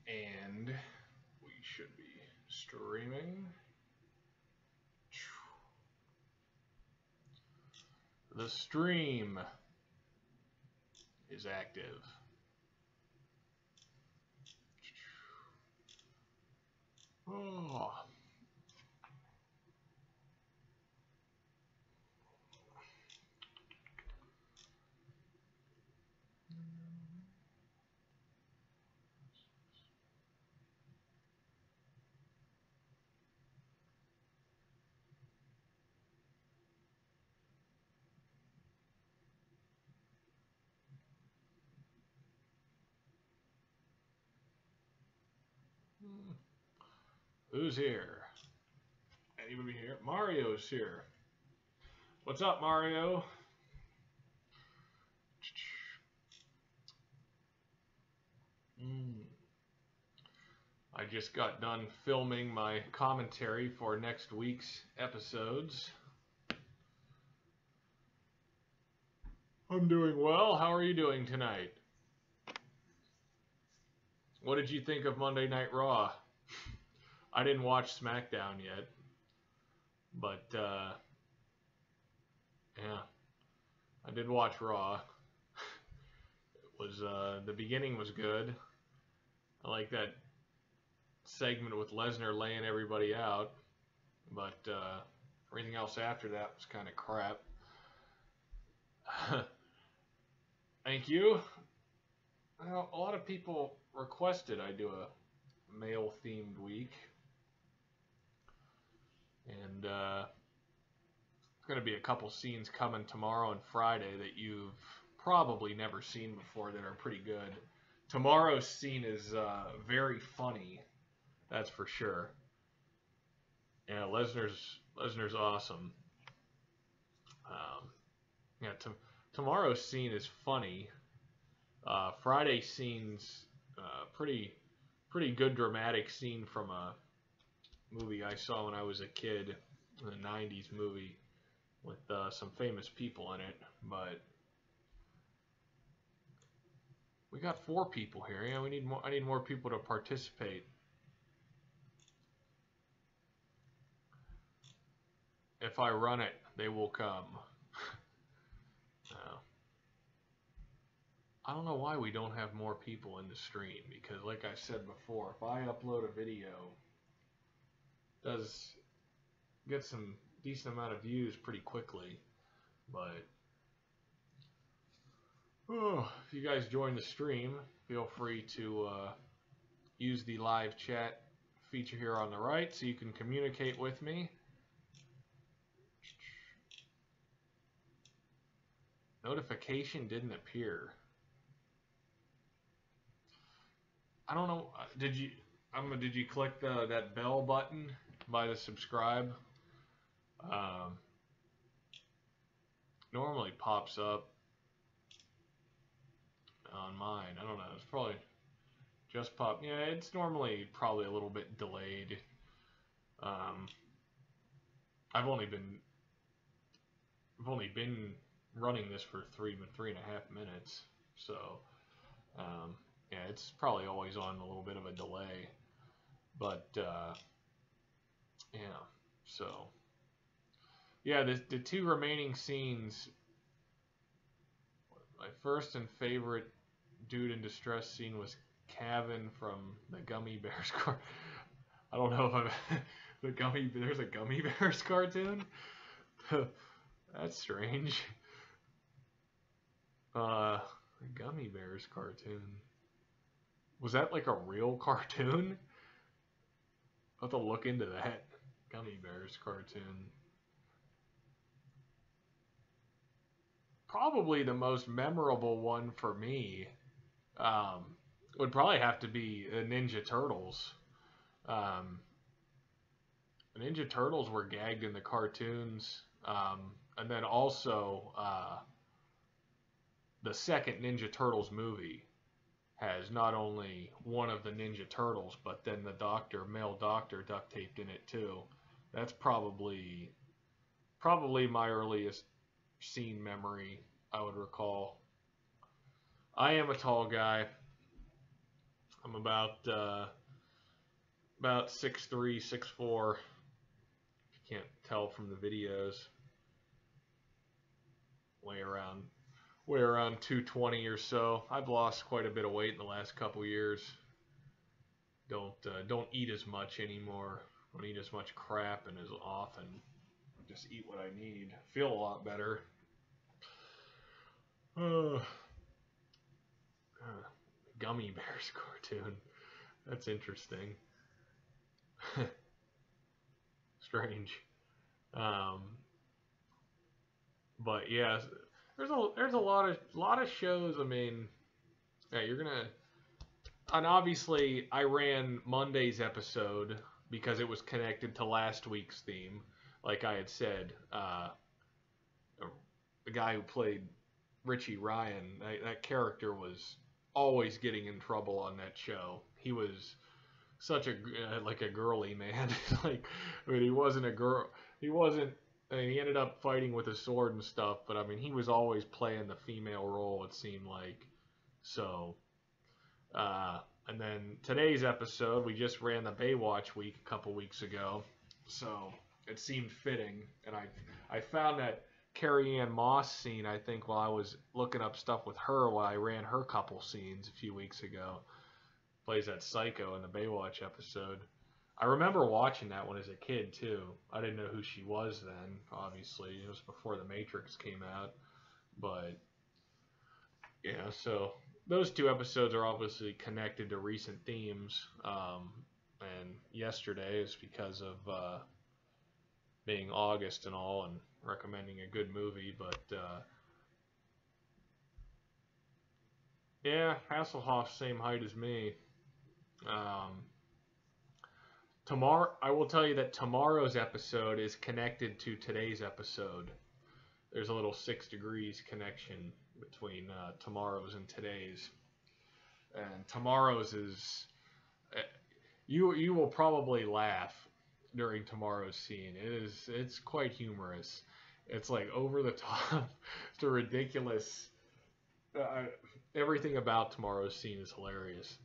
And we should be streaming. The stream is active. Oh. Who's here? Anybody here? Mario's here. What's up, Mario? I just got done filming my commentary for next week's episodes. I'm doing well. How are you doing tonight? What did you think of Monday Night Raw? I didn't watch SmackDown yet, but yeah, I did watch Raw. It was the beginning was good. I like that segment with Lesnar laying everybody out, but everything else after that was kind of crap. Thank you. Well, a lot of people requested I do a male-themed week. And there's going to be a couple scenes coming tomorrow and Friday that you've probably never seen before that are pretty good. Tomorrow's scene is very funny, that's for sure. Yeah, Lesnar's awesome. Yeah, tomorrow's scene is funny. Friday's scene's pretty good dramatic scene from a movie I saw when I was a kid, the 90s movie with some famous people in it. But we got 4 people here. Yeah, we need more. I need more people to participate. If I run it, they will come. I don't know why we don't have more people in the stream, because like I said before, if I upload a video, it does get some decent amount of views pretty quickly. But if you guys join the stream, feel free to use the live chat feature here on the right so you can communicate with me. Notification didn't appear. I don't know. Did you click that bell button by the subscribe? Normally pops up on mine. I don't know. It's probably just popped. Yeah, it's normally probably a little bit delayed. I've only been running this for 3.5 minutes, so yeah, it's probably always on a little bit of a delay, but yeah, so yeah, the 2 remaining scenes, my first and favorite dude in distress scene was Kevin from the Gummy Bears cartoon. I don't know if I've there's a Gummy Bears cartoon. That's strange. The Gummy Bears cartoon. Was that like a real cartoon? I'll have to look into that. Gummy Bears cartoon. Probably the most memorable one for me would probably have to be the Ninja Turtles. The Ninja Turtles were gagged in the cartoons, and then also the second Ninja Turtles movie has not only one of the Ninja Turtles, but then the male doctor duct taped in it too. That's probably my earliest scene memory I would recall. I am a tall guy. I'm about 6'3", 6'4". You can't tell from the videos. Weigh around 220 or so. I've lost quite a bit of weight in the last couple years. Don't eat as much anymore. Don't eat as much crap and as often. Just eat what I need. Feel a lot better. Gummy Bears cartoon. That's interesting. Strange. But yeah, there's a lot of shows. I mean, yeah, you're gonna. And obviously, I ran Monday's episode because it was connected to last week's theme. Like I had said, the guy who played Richie Ryan, that character was always getting in trouble on that show. He was such a like a girly man. Like, I mean, he wasn't a girl. He wasn't. I mean, he ended up fighting with a sword and stuff, but I mean, he was always playing the female role. It seemed like. So, and then today's episode, we just ran the Baywatch week a couple weeks ago, so it seemed fitting. And I found that Carrie Ann Moss scene, I think, while I was looking up stuff with her while I ran her couple scenes a few weeks ago. Plays that psycho in the Baywatch episode. I remember watching that one as a kid, too. I didn't know who she was then, obviously. It was before The Matrix came out. But, yeah, so those two episodes are obviously connected to recent themes. And yesterday is because of being August and all and recommending a good movie. But, yeah, Hasselhoff's same height as me. Tomorrow, I will tell you that tomorrow's episode is connected to today's episode. There's a little 6 degrees connection between tomorrow's and today's. And tomorrow's is, you will probably laugh during tomorrow's scene. It's quite humorous. It's like over the top. It's a ridiculous. Everything about tomorrow's scene is hilarious.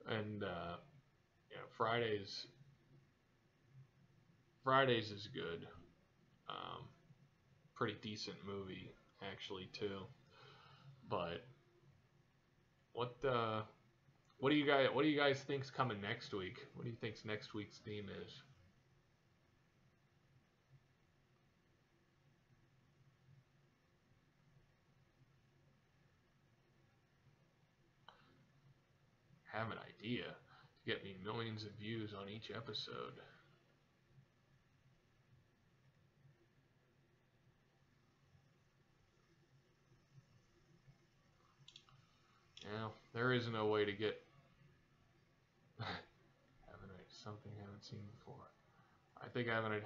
And yeah, Fridays is good. Pretty decent movie actually too. But what do you guys think's coming next week? What do you think's next week's theme is? Have an idea to get me millions of views on each episode. Yeah, there is no way to get something I haven't seen before. I think I haven't.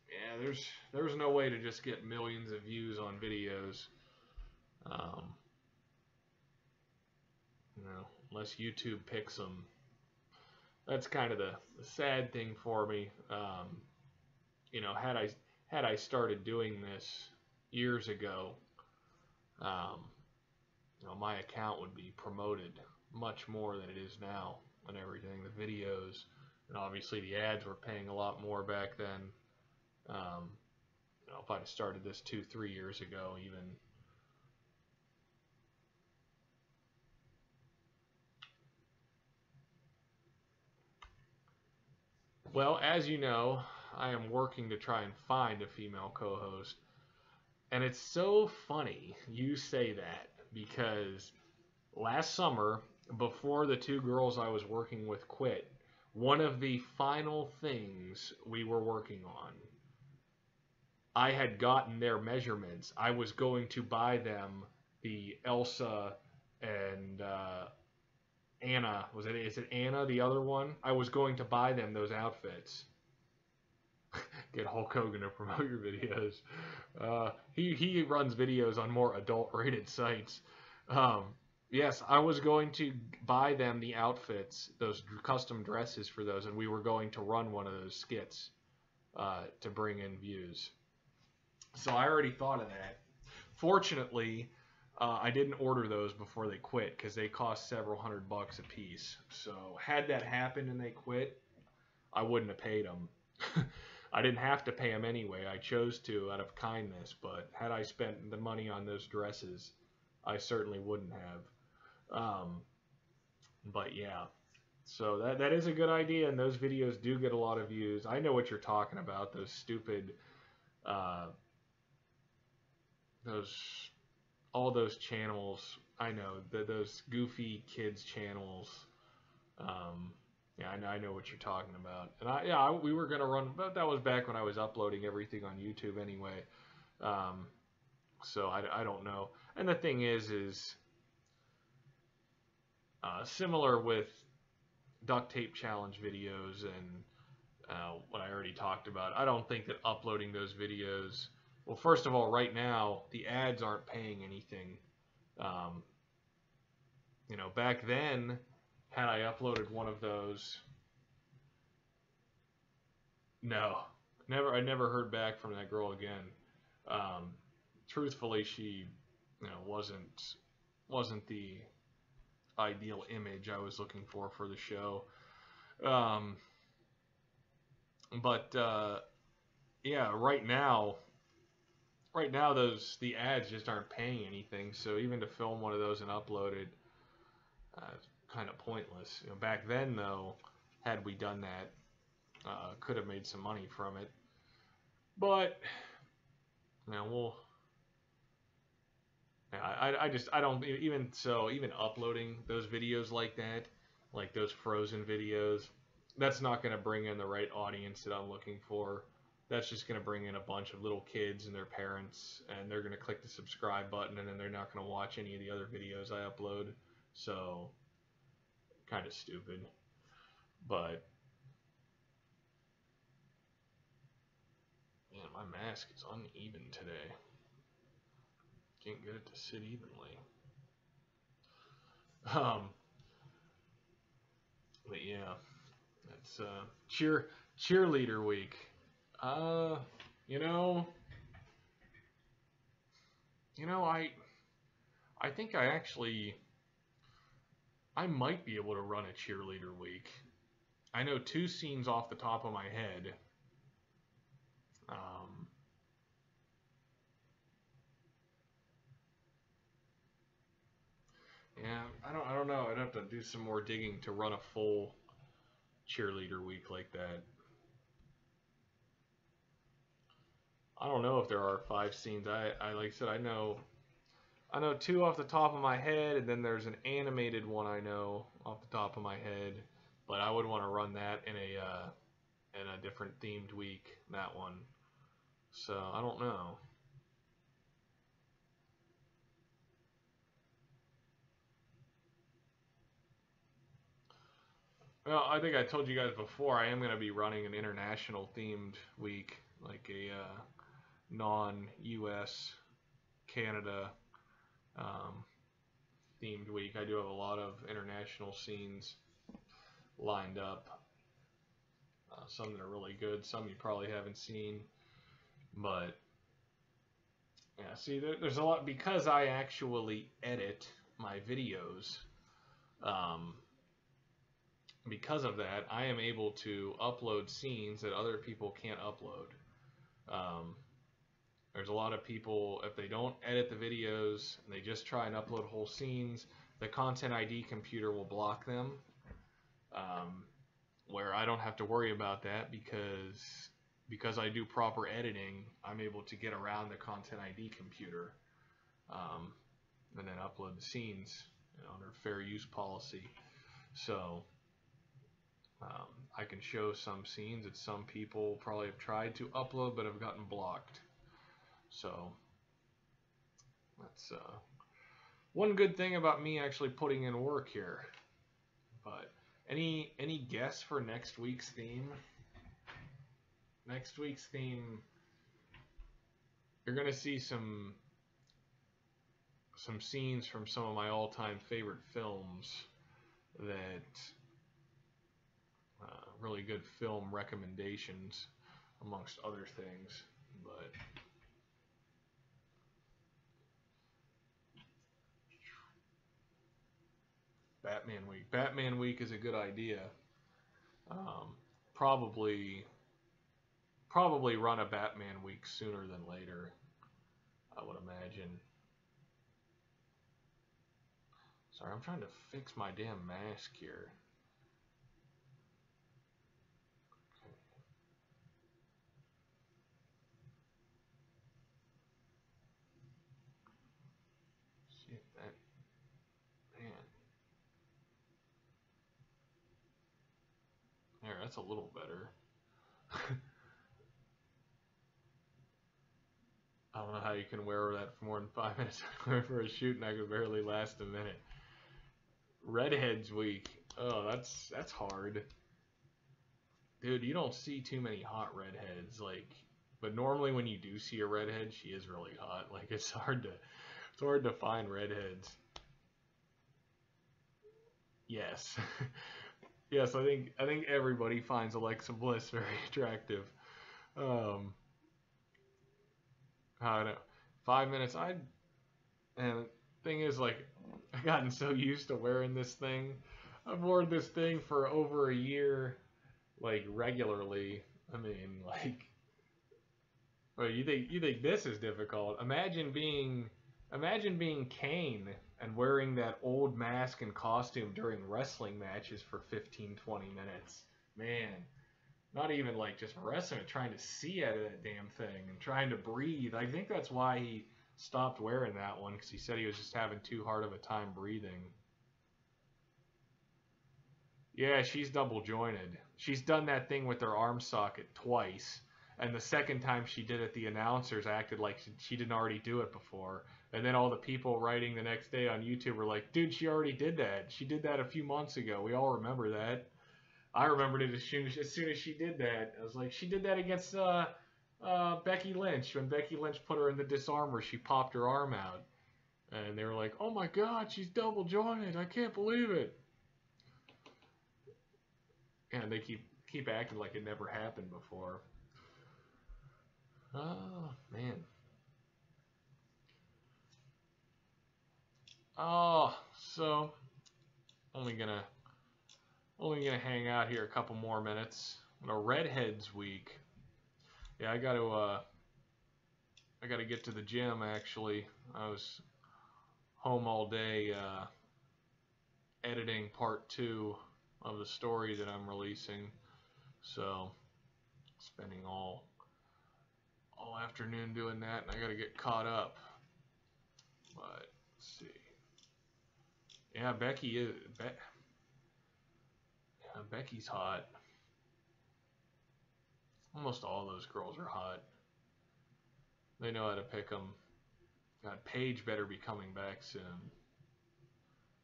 Yeah, there's no way to just get millions of views on videos. Unless YouTube picks them. That's kind of the sad thing for me. Had I started doing this years ago, my account would be promoted much more than it is now and everything. The videos and obviously the ads were paying a lot more back then. If I'd have started this 2-3 years ago, even. Well, as you know, I am working to try and find a female co-host. And it's so funny you say that because last summer, before the 2 girls I was working with quit, one of the final things we were working on, I had gotten their measurements. I was going to buy them the Elsa and Anna. Is it Anna, the other one? I was going to buy them those outfits. Get Hulk Hogan to promote your videos. He runs videos on more adult-rated sites. Yes, I was going to buy them the outfits, those custom dresses for those, and we were going to run one of those skits to bring in views. So I already thought of that. Fortunately, I didn't order those before they quit because they cost several $100 a piece. So had that happened and they quit, I wouldn't have paid them. I didn't have to pay them anyway. I chose to out of kindness, but had I spent the money on those dresses, I certainly wouldn't have. But yeah, so that is a good idea, and those videos do get a lot of views. I know what you're talking about. Those stupid, uh, those all those channels. I know those goofy kids channels. Um, yeah, I know what you're talking about. And we were gonna run, but that was back when I was uploading everything on YouTube anyway. Um, so I don't know. And the thing is similar with duct tape challenge videos and what I already talked about. I don't think that uploading those videos. Well, first of all, right now the ads aren't paying anything. Um, back then, had I uploaded one of those, no, never. I never heard back from that girl again. Um, Truthfully, she, wasn't the ideal image I was looking for the show. Um, but yeah, right now the ads just aren't paying anything. So even to film one of those and upload it, it's kind of pointless. Back then though, had we done that, could have made some money from it. But we'll. I don't even uploading those videos like that, like those Frozen videos, that's not going to bring in the right audience that I'm looking for. That's just going to bring in a bunch of little kids and their parents, and they're going to click the subscribe button, and then they're not going to watch any of the other videos I upload. So, kind of stupid. But, man, my mask is uneven today. Can't get it to sit evenly. But yeah, that's cheerleader week. Uh, you know, I think I might be able to run a cheerleader week. I know two scenes off the top of my head. Um, yeah, I don't know. I'd have to do some more digging to run a full cheerleader week like that. I don't know if there are 5 scenes. I like I said, I know two off the top of my head, and then there's an animated one I know off the top of my head. But I would want to run that in a different themed week. That one. So I don't know. Well, I think I told you guys before. I am going to be running an international themed week, like a non-U.S. Canada um, themed week. I do have a lot of international scenes lined up. Some that are really good, some you probably haven't seen. But yeah, see, there's a lot because I actually edit my videos. Um, because of that, I am able to upload scenes that other people can't upload. Um, there's a lot of people, if they don't edit the videos, and they just try and upload whole scenes, the Content ID computer will block them. Where I don't have to worry about that because I do proper editing, I'm able to get around the Content ID computer and then upload the scenes under fair use policy. So I can show some scenes that some people probably have tried to upload but have gotten blocked. So that's one good thing about me actually putting in work here. But any guess for next week's theme? Next week's theme, you're gonna see some scenes from some of my all-time favorite films that really good film recommendations amongst other things. But Batman week. Batman week is a good idea. Um, probably run a Batman week sooner than later, I would imagine. Sorry, I'm trying to fix my damn mask here. See if that, man. There, that's a little better. I don't know how you can wear that for more than 5 minutes for a shoot, and I could barely last a minute. Redheads week. Oh, that's hard. Dude, you don't see too many hot redheads, like, but normally when you do see a redhead, she is really hot. Like, it's hard to find redheads. Yes. Yes, I think everybody finds Alexa Bliss very attractive. Um, I don't know. 5 minutes. And the thing is, like, I've gotten so used to wearing this thing. I've worn this thing for over a year, like, regularly. I mean, like, well, you think this is difficult? Imagine being Kane and wearing that old mask and costume during wrestling matches for 15, 20 minutes. Man, not even like just wrestling, trying to see out of that damn thing and trying to breathe. I think that's why he stopped wearing that one, because he said he was just having too hard of a time breathing. Yeah, she's double jointed. She's done that thing with her arm socket twice. And the second time she did it, the announcers acted like she didn't already do it before. And then all the people writing the next day on YouTube were like, dude, she already did that. She did that a few months ago. We all remember that. I remembered it as soon as she did that. I was like, she did that against Becky Lynch. When Becky Lynch put her in the disarmer, she popped her arm out. And they were like, oh my God, she's double jointed. I can't believe it. And they keep acting like it never happened before. Oh man. Oh, so only gonna hang out here a couple more minutes. On a Redheads week. Yeah, I gotta get to the gym actually. I was home all day editing part 2 of the story that I'm releasing. So spending all afternoon doing that, and I gotta get caught up. But let's see. Yeah, Becky's hot. Almost all those girls are hot. They know how to pick them. God, Paige better be coming back soon.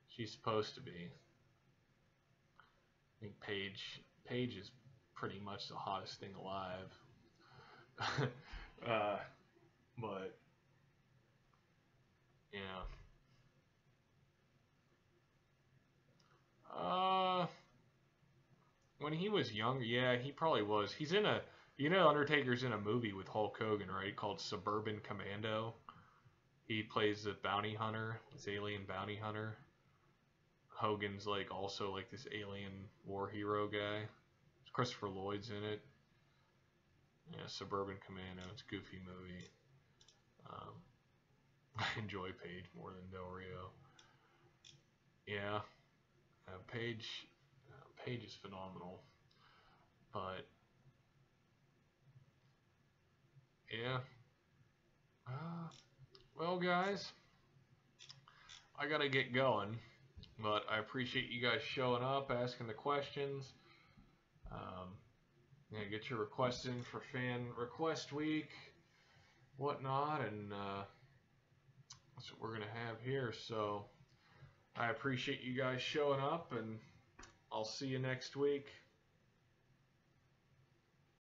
She's supposed to be. I think Paige is pretty much the hottest thing alive. But yeah. When he was younger, yeah, he probably was. He's in a, Undertaker's in a movie with Hulk Hogan, right? Called Suburban Commando. He plays the bounty hunter, this alien bounty hunter. Hogan's like also like this alien war hero guy. Christopher Lloyd's in it. Yeah, Suburban Commando. It's a goofy movie. I enjoy Paige more than Del Rio. Yeah, Paige is phenomenal. But yeah. Well, guys, I gotta get going. But I appreciate you guys showing up, asking the questions. Yeah, get your requests in for Fan Request Week, whatnot, and that's what we're gonna have here. So I appreciate you guys showing up, and I'll see you next week.